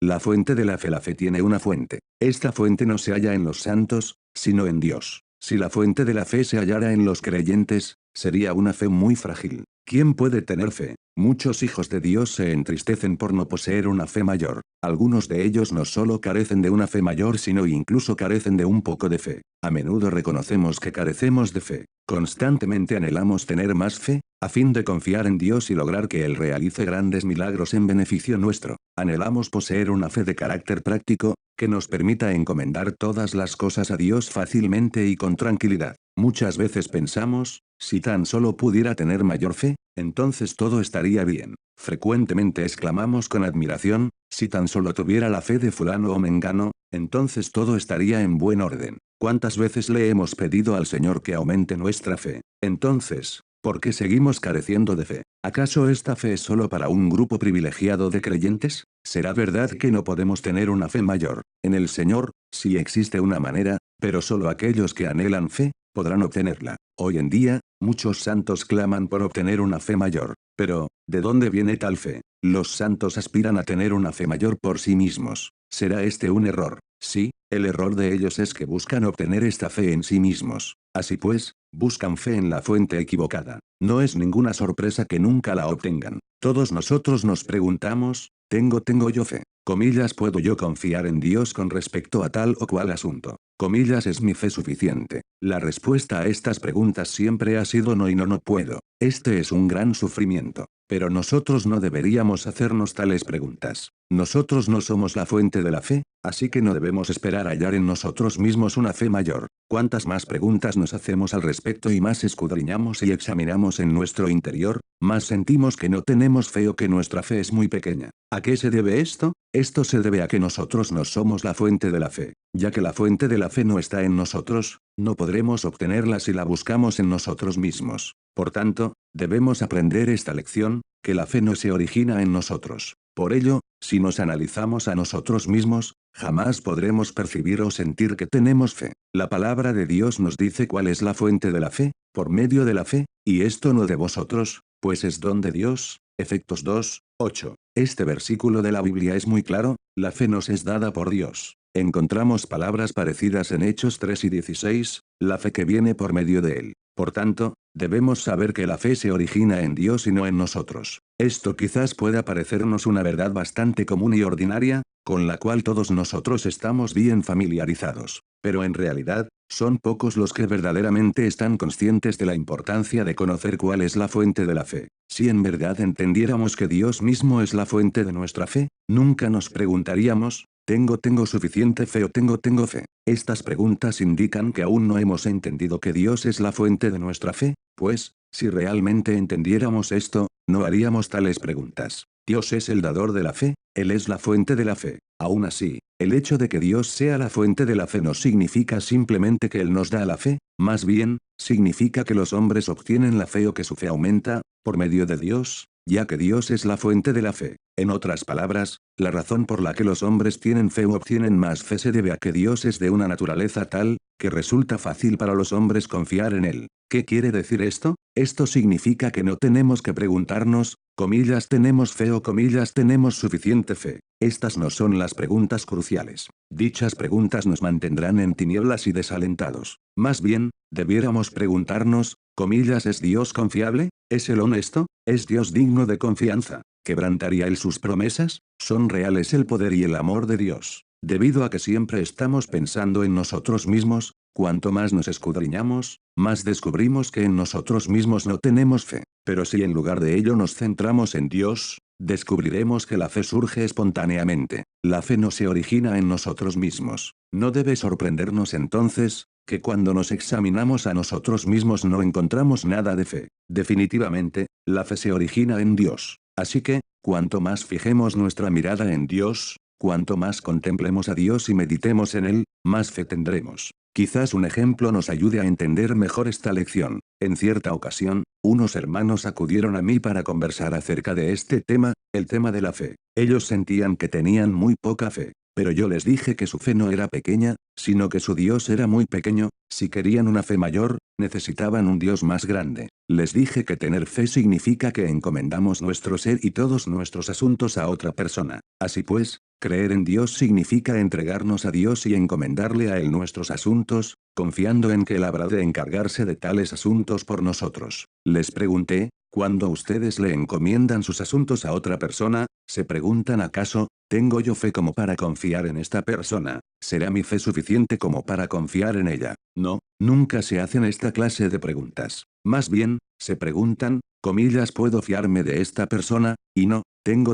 La fuente de la fe tiene una fuente. Esta fuente no se halla en los santos, sino en Dios. Si la fuente de la fe se hallara en los creyentes, sería una fe muy frágil. ¿Quién puede tener fe? Muchos hijos de Dios se entristecen por no poseer una fe mayor. Algunos de ellos no solo carecen de una fe mayor sino incluso carecen de un poco de fe. A menudo reconocemos que carecemos de fe. Constantemente anhelamos tener más fe, a fin de confiar en Dios y lograr que Él realice grandes milagros en beneficio nuestro. Anhelamos poseer una fe de carácter práctico, que nos permita encomendar todas las cosas a Dios fácilmente y con tranquilidad. Muchas veces pensamos, si tan solo pudiera tener mayor fe, entonces todo estaría bien. Frecuentemente exclamamos con admiración, si tan solo tuviera la fe de fulano o mengano, entonces todo estaría en buen orden. ¿Cuántas veces le hemos pedido al Señor que aumente nuestra fe? Entonces, ¿por qué seguimos careciendo de fe? ¿Acaso esta fe es solo para un grupo privilegiado de creyentes? ¿Será verdad que no podemos tener una fe mayor? En el Señor, sí existe una manera, pero solo aquellos que anhelan fe, podrán obtenerla. Hoy en día, muchos santos claman por obtener una fe mayor. Pero, ¿de dónde viene tal fe? Los santos aspiran a tener una fe mayor por sí mismos. ¿Será este un error? Sí, el error de ellos es que buscan obtener esta fe en sí mismos. Así pues, buscan fe en la fuente equivocada. No es ninguna sorpresa que nunca la obtengan. Todos nosotros nos preguntamos, ¿tengo yo fe? Comillas, ¿puedo yo confiar en Dios con respecto a tal o cual asunto? Comillas, ¿es mi fe suficiente? La respuesta a estas preguntas siempre ha sido no y no puedo. Este es un gran sufrimiento. Pero nosotros no deberíamos hacernos tales preguntas. Nosotros no somos la fuente de la fe, así que no debemos esperar hallar en nosotros mismos una fe mayor. Cuantas más preguntas nos hacemos al respecto y más escudriñamos y examinamos en nuestro interior, más sentimos que no tenemos fe o que nuestra fe es muy pequeña. ¿A qué se debe esto? Esto se debe a que nosotros no somos la fuente de la fe. Ya que la fuente de la fe no está en nosotros, no podremos obtenerla si la buscamos en nosotros mismos. Por tanto, debemos aprender esta lección, que la fe no se origina en nosotros. Por ello, si nos analizamos a nosotros mismos, jamás podremos percibir o sentir que tenemos fe. La palabra de Dios nos dice cuál es la fuente de la fe, por medio de la fe, y esto no de vosotros, pues es don de Dios. Efesios 2, 8. Este versículo de la Biblia es muy claro, la fe nos es dada por Dios. Encontramos palabras parecidas en Hechos 3 y 16, la fe que viene por medio de Él. Por tanto, debemos saber que la fe se origina en Dios y no en nosotros. Esto quizás pueda parecernos una verdad bastante común y ordinaria, con la cual todos nosotros estamos bien familiarizados. Pero en realidad, son pocos los que verdaderamente están conscientes de la importancia de conocer cuál es la fuente de la fe. Si en verdad entendiéramos que Dios mismo es la fuente de nuestra fe, nunca nos preguntaríamos, ¿tengo suficiente fe o tengo fe? Estas preguntas indican que aún no hemos entendido que Dios es la fuente de nuestra fe, pues, si realmente entendiéramos esto, no haríamos tales preguntas. Dios es el dador de la fe, Él es la fuente de la fe. Aún así, el hecho de que Dios sea la fuente de la fe no significa simplemente que Él nos da la fe, más bien, significa que los hombres obtienen la fe o que su fe aumenta, por medio de Dios, ya que Dios es la fuente de la fe. En otras palabras, la razón por la que los hombres tienen fe o obtienen más fe se debe a que Dios es de una naturaleza tal, que resulta fácil para los hombres confiar en Él. ¿Qué quiere decir esto? Esto significa que no tenemos que preguntarnos, comillas, ¿tenemos fe o comillas, tenemos suficiente fe? Estas no son las preguntas cruciales. Dichas preguntas nos mantendrán en tinieblas y desalentados. Más bien, debiéramos preguntarnos, comillas, ¿es Dios confiable? ¿Es Él honesto? ¿Es Dios digno de confianza? ¿Quebrantaría Él sus promesas? ¿Son reales el poder y el amor de Dios? Debido a que siempre estamos pensando en nosotros mismos, cuanto más nos escudriñamos, más descubrimos que en nosotros mismos no tenemos fe. Pero si en lugar de ello nos centramos en Dios, descubriremos que la fe surge espontáneamente. La fe no se origina en nosotros mismos. No debe sorprendernos entonces, que cuando nos examinamos a nosotros mismos no encontramos nada de fe. Definitivamente, la fe se origina en Dios. Así que, cuanto más fijemos nuestra mirada en Dios, cuanto más contemplemos a Dios y meditemos en Él, más fe tendremos. Quizás un ejemplo nos ayude a entender mejor esta lección. En cierta ocasión, unos hermanos acudieron a mí para conversar acerca de este tema, el tema de la fe. Ellos sentían que tenían muy poca fe. Pero yo les dije que su fe no era pequeña, sino que su Dios era muy pequeño. Si querían una fe mayor, necesitaban un Dios más grande. Les dije que tener fe significa que encomendamos nuestro ser y todos nuestros asuntos a otra persona. Así pues, Creer en Dios significa entregarnos a Dios y encomendarle a Él nuestros asuntos, confiando en que Él habrá de encargarse de tales asuntos por nosotros. Les pregunté, cuando ustedes le encomiendan sus asuntos a otra persona, se preguntan ¿acaso, tengo yo fe como para confiar en esta persona? ¿Será mi fe suficiente como para confiar en ella? No, nunca se hacen esta clase de preguntas. Más bien, se preguntan, comillas, ¿puedo fiarme de esta persona? Y no,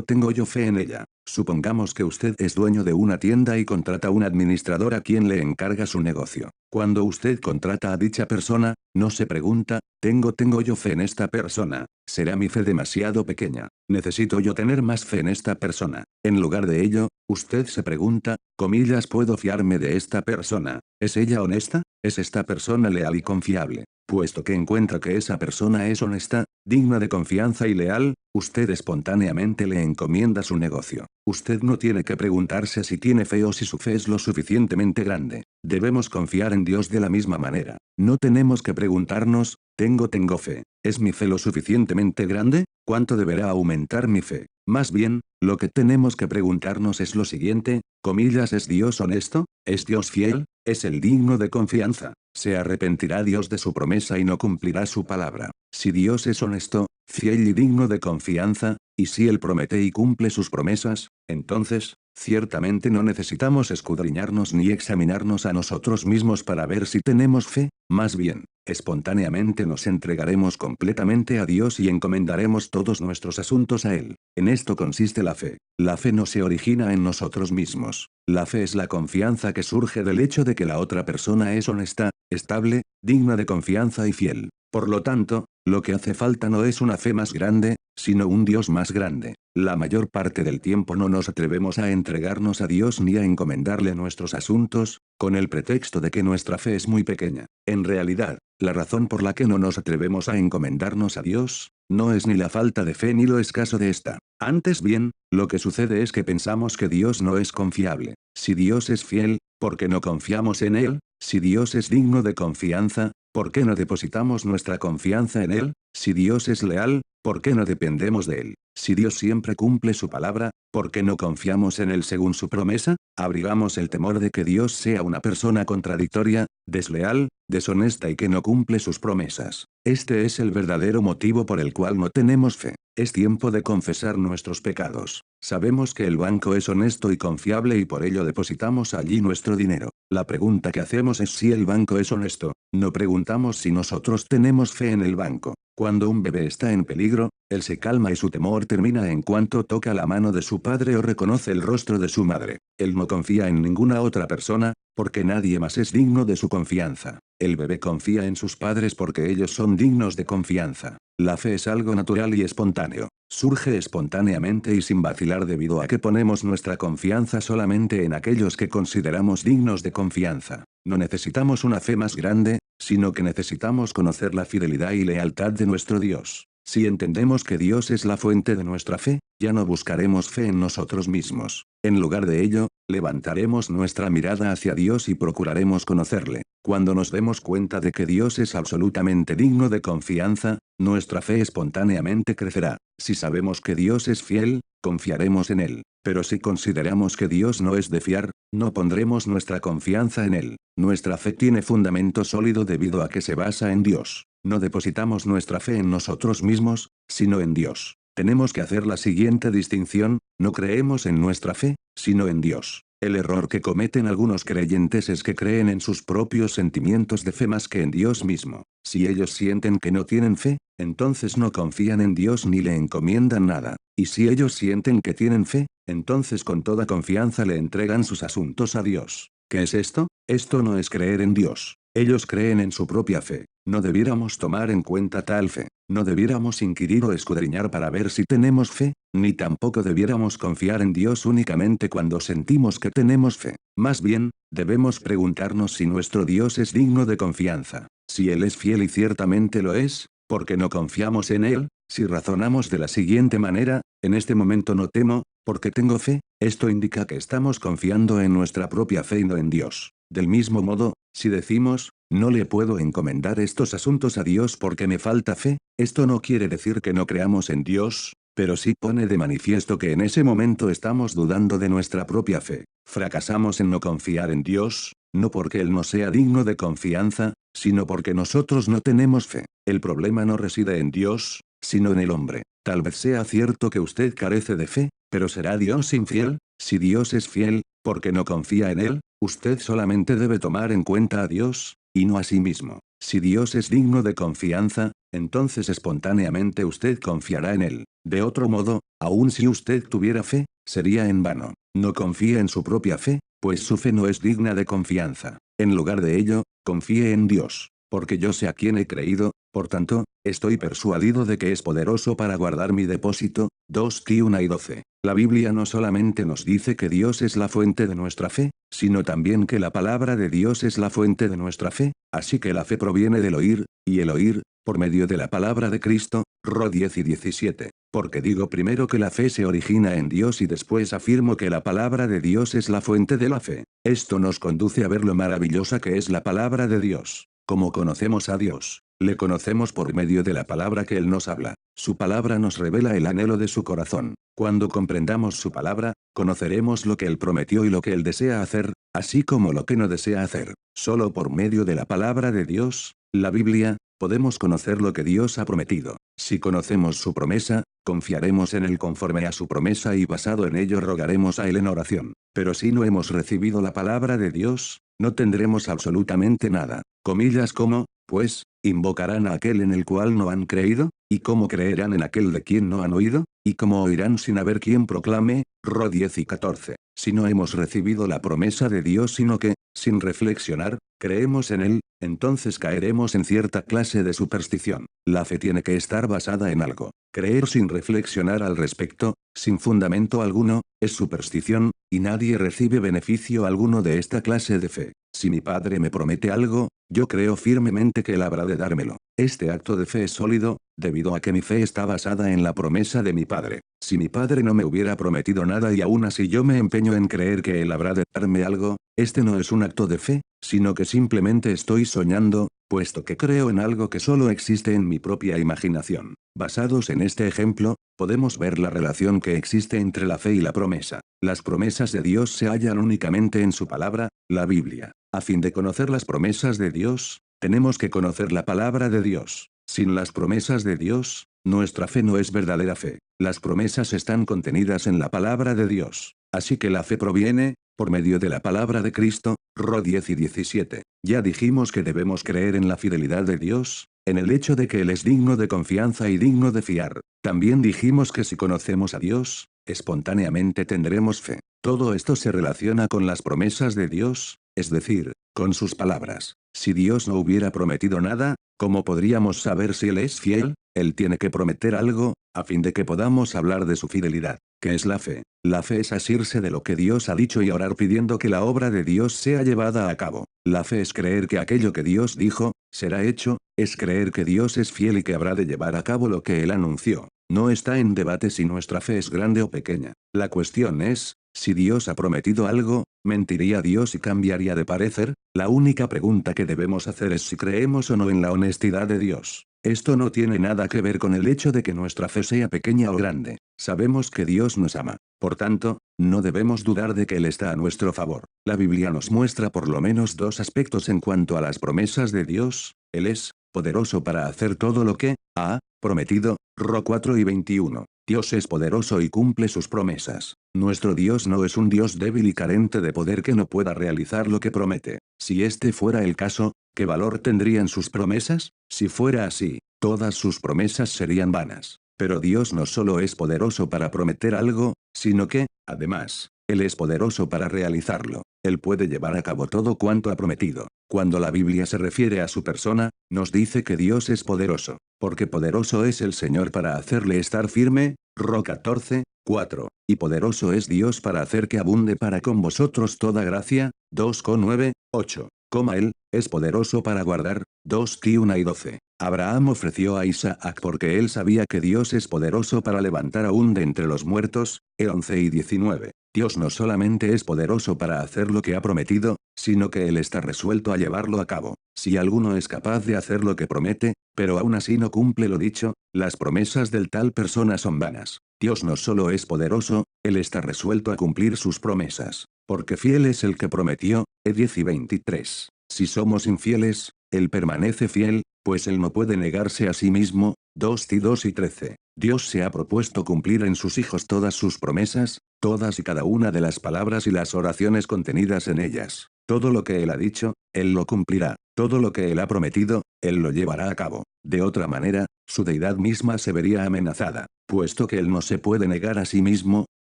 tengo yo fe en ella. Supongamos que usted es dueño de una tienda y contrata un administrador a quien le encarga su negocio. Cuando usted contrata a dicha persona, no se pregunta, tengo yo fe en esta persona. ¿Será mi fe demasiado pequeña? ¿Necesito yo tener más fe en esta persona? En lugar de ello, usted se pregunta, comillas, ¿puedo fiarme de esta persona? ¿Es ella honesta? ¿Es esta persona leal y confiable? Puesto que encuentra que esa persona es honesta, digna de confianza y leal, usted espontáneamente le encomienda su negocio. Usted no tiene que preguntarse si tiene fe o si su fe es lo suficientemente grande. Debemos confiar en Dios de la misma manera. No tenemos que preguntarnos, tengo fe. ¿Es mi fe lo suficientemente grande? ¿Cuánto deberá aumentar mi fe? Más bien, lo que tenemos que preguntarnos es lo siguiente, comillas, ¿es Dios honesto? ¿Es Dios fiel? ¿Es el digno de confianza? ¿Se arrepentirá Dios de su promesa y no cumplirá su palabra? Si Dios es honesto, fiel y digno de confianza, y si Él promete y cumple sus promesas, entonces, ciertamente no necesitamos escudriñarnos ni examinarnos a nosotros mismos para ver si tenemos fe, más bien, espontáneamente nos entregaremos completamente a Dios y encomendaremos todos nuestros asuntos a Él. En esto consiste la fe. La fe no se origina en nosotros mismos. La fe es la confianza que surge del hecho de que la otra persona es honesta, estable, digna de confianza y fiel. Por lo tanto, lo que hace falta no es una fe más grande, sino un Dios más grande. La mayor parte del tiempo no nos atrevemos a entregarnos a Dios ni a encomendarle nuestros asuntos, con el pretexto de que nuestra fe es muy pequeña. En realidad, la razón por la que no nos atrevemos a encomendarnos a Dios, no es ni la falta de fe ni lo escaso de esta. Antes bien, lo que sucede es que pensamos que Dios no es confiable. Si Dios es fiel, ¿por qué no confiamos en Él? Si Dios es digno de confianza, ¿por qué no depositamos nuestra confianza en Él? Si Dios es leal, ¿por qué no dependemos de Él? Si Dios siempre cumple su palabra, ¿por qué no confiamos en Él según su promesa? Abrigamos el temor de que Dios sea una persona contradictoria, desleal, deshonesta y que no cumple sus promesas. Este es el verdadero motivo por el cual no tenemos fe. Es tiempo de confesar nuestros pecados. Sabemos que el banco es honesto y confiable y por ello depositamos allí nuestro dinero. La pregunta que hacemos es si el banco es honesto. No preguntamos si nosotros tenemos fe en el banco. Cuando un bebé está en peligro, él se calma y su temor termina en cuanto toca la mano de su padre o reconoce el rostro de su madre. Él no confía en ninguna otra persona, porque nadie más es digno de su confianza. El bebé confía en sus padres porque ellos son dignos de confianza. La fe es algo natural y espontáneo. Surge espontáneamente y sin vacilar debido a que ponemos nuestra confianza solamente en aquellos que consideramos dignos de confianza. No necesitamos una fe más grande, sino que necesitamos conocer la fidelidad y lealtad de nuestro Dios. Si entendemos que Dios es la fuente de nuestra fe, ya no buscaremos fe en nosotros mismos. En lugar de ello, levantaremos nuestra mirada hacia Dios y procuraremos conocerle. Cuando nos demos cuenta de que Dios es absolutamente digno de confianza, nuestra fe espontáneamente crecerá. Si sabemos que Dios es fiel, confiaremos en Él. Pero si consideramos que Dios no es de fiar, no pondremos nuestra confianza en Él. Nuestra fe tiene fundamento sólido debido a que se basa en Dios. No depositamos nuestra fe en nosotros mismos, sino en Dios. Tenemos que hacer la siguiente distinción, no creemos en nuestra fe, sino en Dios. El error que cometen algunos creyentes es que creen en sus propios sentimientos de fe más que en Dios mismo. Si ellos sienten que no tienen fe, entonces no confían en Dios ni le encomiendan nada. Y si ellos sienten que tienen fe, entonces con toda confianza le entregan sus asuntos a Dios. ¿Qué es esto? Esto no es creer en Dios. Ellos creen en su propia fe. No debiéramos tomar en cuenta tal fe. No debiéramos inquirir o escudriñar para ver si tenemos fe, ni tampoco debiéramos confiar en Dios únicamente cuando sentimos que tenemos fe. Más bien, debemos preguntarnos si nuestro Dios es digno de confianza. Si Él es fiel y ciertamente lo es, ¿por qué no confiamos en Él? Si razonamos de la siguiente manera, en este momento no temo, porque tengo fe, esto indica que estamos confiando en nuestra propia fe y no en Dios. Del mismo modo, si decimos, no le puedo encomendar estos asuntos a Dios porque me falta fe, esto no quiere decir que no creamos en Dios, pero sí pone de manifiesto que en ese momento estamos dudando de nuestra propia fe. Fracasamos en no confiar en Dios, no porque Él no sea digno de confianza, sino porque nosotros no tenemos fe. El problema no reside en Dios, sino en el hombre. Tal vez sea cierto que usted carece de fe, pero ¿será Dios infiel? Si Dios es fiel, porque no confía en Él, usted solamente debe tomar en cuenta a Dios, y no a sí mismo. Si Dios es digno de confianza, entonces espontáneamente usted confiará en Él. De otro modo, aun si usted tuviera fe, sería en vano. No confíe en su propia fe, pues su fe no es digna de confianza. En lugar de ello, confíe en Dios. Porque yo sé a quién he creído, por tanto, estoy persuadido de que es poderoso para guardar mi depósito. 2 Ti 1 y 12. La Biblia no solamente nos dice que Dios es la fuente de nuestra fe, sino también que la palabra de Dios es la fuente de nuestra fe, así que la fe proviene del oír, y el oír, por medio de la palabra de Cristo. Ro 10 y 17. Porque digo primero que la fe se origina en Dios y después afirmo que la palabra de Dios es la fuente de la fe. Esto nos conduce a ver lo maravillosa que es la palabra de Dios. ¿Cómo conocemos a Dios? Le conocemos por medio de la palabra que Él nos habla. Su palabra nos revela el anhelo de su corazón. Cuando comprendamos su palabra, conoceremos lo que Él prometió y lo que Él desea hacer, así como lo que no desea hacer. Solo por medio de la palabra de Dios, la Biblia, podemos conocer lo que Dios ha prometido. Si conocemos su promesa, confiaremos en Él conforme a su promesa y basado en ello rogaremos a Él en oración. Pero si no hemos recibido la palabra de Dios, no tendremos absolutamente nada. Comillas como, pues, invocarán a aquel en el cual no han creído, y cómo creerán en aquel de quien no han oído, y cómo oirán sin haber quien proclame. Ro 10 y 14. Si no hemos recibido la promesa de Dios sino que, sin reflexionar, creemos en Él, entonces caeremos en cierta clase de superstición. La fe tiene que estar basada en algo. Creer sin reflexionar al respecto, sin fundamento alguno, es superstición, y nadie recibe beneficio alguno de esta clase de fe. Si mi padre me promete algo, yo creo firmemente que él habrá de dármelo. Este acto de fe es sólido, debido a que mi fe está basada en la promesa de mi padre. Si mi padre no me hubiera prometido nada y aún así yo me empeño en creer que él habrá de darme algo, este no es un acto de fe, sino que simplemente estoy soñando, puesto que creo en algo que solo existe en mi propia imaginación. Basados en este ejemplo, podemos ver la relación que existe entre la fe y la promesa. Las promesas de Dios se hallan únicamente en su palabra, la Biblia. A fin de conocer las promesas de Dios, tenemos que conocer la palabra de Dios. Sin las promesas de Dios, nuestra fe no es verdadera fe. Las promesas están contenidas en la palabra de Dios. Así que la fe proviene, por medio de la palabra de Cristo. Ro 10 y 17. Ya dijimos que debemos creer en la fidelidad de Dios, en el hecho de que Él es digno de confianza y digno de fiar. También dijimos que si conocemos a Dios, espontáneamente tendremos fe. Todo esto se relaciona con las promesas de Dios, es decir, con sus palabras. Si Dios no hubiera prometido nada, ¿cómo podríamos saber si Él es fiel? Él tiene que prometer algo, a fin de que podamos hablar de su fidelidad. ¿Qué es la fe? La fe es asirse de lo que Dios ha dicho y orar pidiendo que la obra de Dios sea llevada a cabo. La fe es creer que aquello que Dios dijo, será hecho, es creer que Dios es fiel y que habrá de llevar a cabo lo que Él anunció. No está en debate si nuestra fe es grande o pequeña. La cuestión es, si Dios ha prometido algo, ¿mentiría Dios y cambiaría de parecer? La única pregunta que debemos hacer es si creemos o no en la honestidad de Dios. Esto no tiene nada que ver con el hecho de que nuestra fe sea pequeña o grande. Sabemos que Dios nos ama. Por tanto, no debemos dudar de que Él está a nuestro favor. La Biblia nos muestra por lo menos dos aspectos en cuanto a las promesas de Dios. Él es poderoso para hacer todo lo que ha prometido. Ro 4 y 21. Dios es poderoso y cumple sus promesas. Nuestro Dios no es un Dios débil y carente de poder que no pueda realizar lo que promete. Si este fuera el caso, ¿qué valor tendrían sus promesas? Si fuera así, todas sus promesas serían vanas. Pero Dios no solo es poderoso para prometer algo, sino que, además, Él es poderoso para realizarlo. Él puede llevar a cabo todo cuanto ha prometido. Cuando la Biblia se refiere a su persona, nos dice que Dios es poderoso, porque poderoso es el Señor para hacerle estar firme. Ro 14, 4. Y poderoso es Dios para hacer que abunde para con vosotros toda gracia. 2,9, 8. Él es poderoso para guardar. 2 Ti 1 y 12. Abraham ofreció a Isaac porque él sabía que Dios es poderoso para levantar aún de entre los muertos. 11 y 19. Dios no solamente es poderoso para hacer lo que ha prometido, sino que Él está resuelto a llevarlo a cabo. Si alguno es capaz de hacer lo que promete, pero aún así no cumple lo dicho, las promesas del tal persona son vanas. Dios no solo es poderoso, Él está resuelto a cumplir sus promesas. Porque fiel es el que prometió, E10 y 23. Si somos infieles, Él permanece fiel, pues Él no puede negarse a sí mismo, 2 y 2 y 13. Dios se ha propuesto cumplir en sus hijos todas sus promesas, todas y cada una de las palabras y las oraciones contenidas en ellas. Todo lo que Él ha dicho, Él lo cumplirá. Todo lo que Él ha prometido, Él lo llevará a cabo. De otra manera, su deidad misma se vería amenazada. Puesto que Él no se puede negar a sí mismo,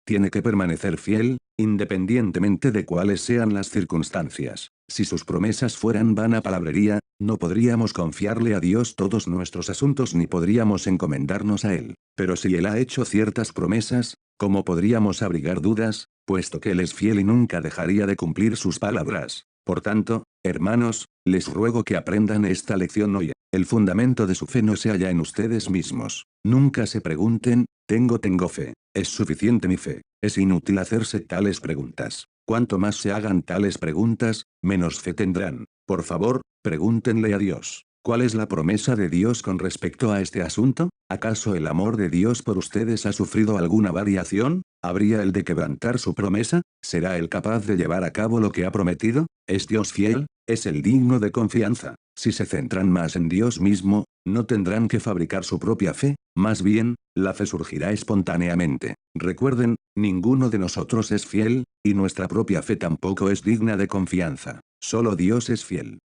tiene que permanecer fiel, independientemente de cuáles sean las circunstancias. Si sus promesas fueran vana palabrería, no podríamos confiarle a Dios todos nuestros asuntos ni podríamos encomendarnos a Él. Pero si Él ha hecho ciertas promesas, ¿cómo podríamos abrigar dudas, puesto que Él es fiel y nunca dejaría de cumplir sus palabras? Por tanto, hermanos, les ruego que aprendan esta lección hoy. El fundamento de su fe no se halla en ustedes mismos. Nunca se pregunten, tengo fe. ¿Es suficiente mi fe? Es inútil hacerse tales preguntas. Cuanto más se hagan tales preguntas, menos fe tendrán. Por favor, pregúntenle a Dios. ¿Cuál es la promesa de Dios con respecto a este asunto? ¿Acaso el amor de Dios por ustedes ha sufrido alguna variación? ¿Habría el de quebrantar su promesa? ¿Será él capaz de llevar a cabo lo que ha prometido? ¿Es Dios fiel? ¿Es el digno de confianza? Si se centran más en Dios mismo, no tendrán que fabricar su propia fe, más bien, la fe surgirá espontáneamente. Recuerden, ninguno de nosotros es fiel, y nuestra propia fe tampoco es digna de confianza. Solo Dios es fiel.